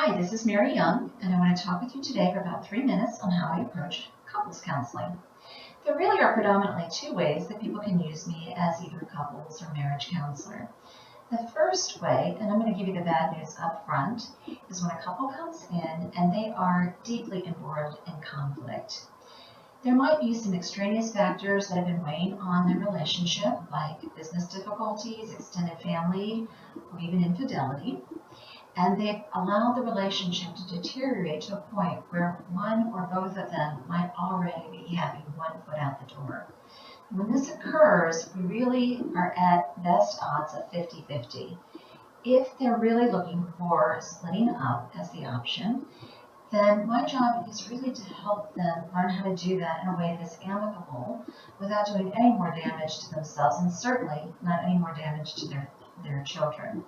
Hi, this is Mary Young, and I want to talk with you today for about 3 minutes on how I approach couples counseling. There really are predominantly two ways that people can use me as either a couples or marriage counselor. The first way, and I'm going to give you the bad news up front, is when a couple comes in and they are deeply embroiled in conflict. There might be some extraneous factors that have been weighing on their relationship, like business difficulties, extended family, or even infidelity. And they've allowed the relationship to deteriorate to a point where one or both of them might already be having one foot out the door. When this occurs, we really are at best odds of 50-50. If they're really looking for splitting up as the option, then my job is really to help them learn how to do that in a way that's amicable without doing any more damage to themselves and certainly not any more damage to their children.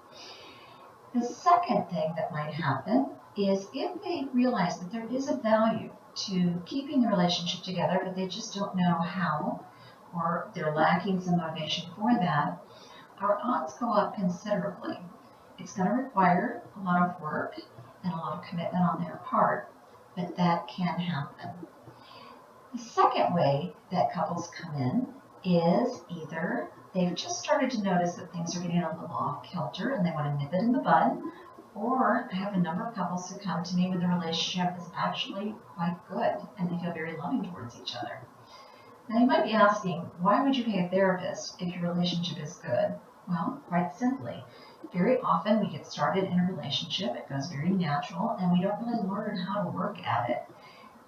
The second thing that might happen is if they realize that there is a value to keeping the relationship together, but they just don't know how, or they're lacking some motivation for that, our odds go up considerably. It's going to require a lot of work and a lot of commitment on their part, but that can happen. The second way that couples come in is either they've just started to notice that things are getting a little off kilter and they want to nip it in the bud, or I have a number of couples who come to me when the relationship is actually quite good and they feel very loving towards each other. Now you might be asking, why would you pay a therapist if your relationship is good? Well, quite simply, very often we get started in a relationship, it goes very natural, and we don't really learn how to work at it.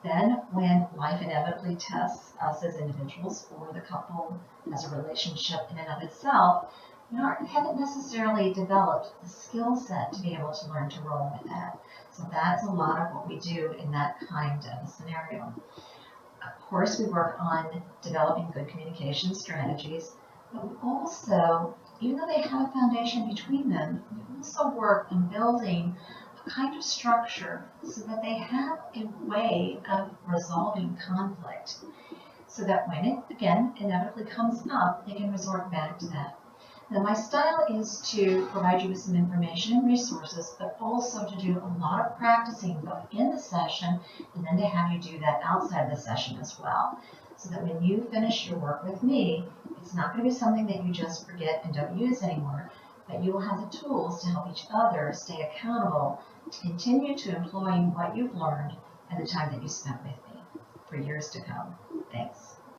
Then, when life inevitably tests us as individuals or the couple as a relationship in and of itself, we haven't necessarily developed the skill set to be able to learn to roll with that. So that's a lot of what we do in that kind of a scenario. Of course, we work on developing good communication strategies, but we also, even though they have a foundation between them, we also work on building kind of structure so that they have a way of resolving conflict so that when it, again, inevitably comes up, they can resort back to that. Now, my style is to provide you with some information and resources, but also to do a lot of practicing both in the session and then to have you do that outside the session as well. So that when you finish your work with me, it's not going to be something that you just forget and don't use anymore, but you will have the tools to help each other stay accountable to continue to employing what you've learned and the time that you spent with me for years to come. Thanks.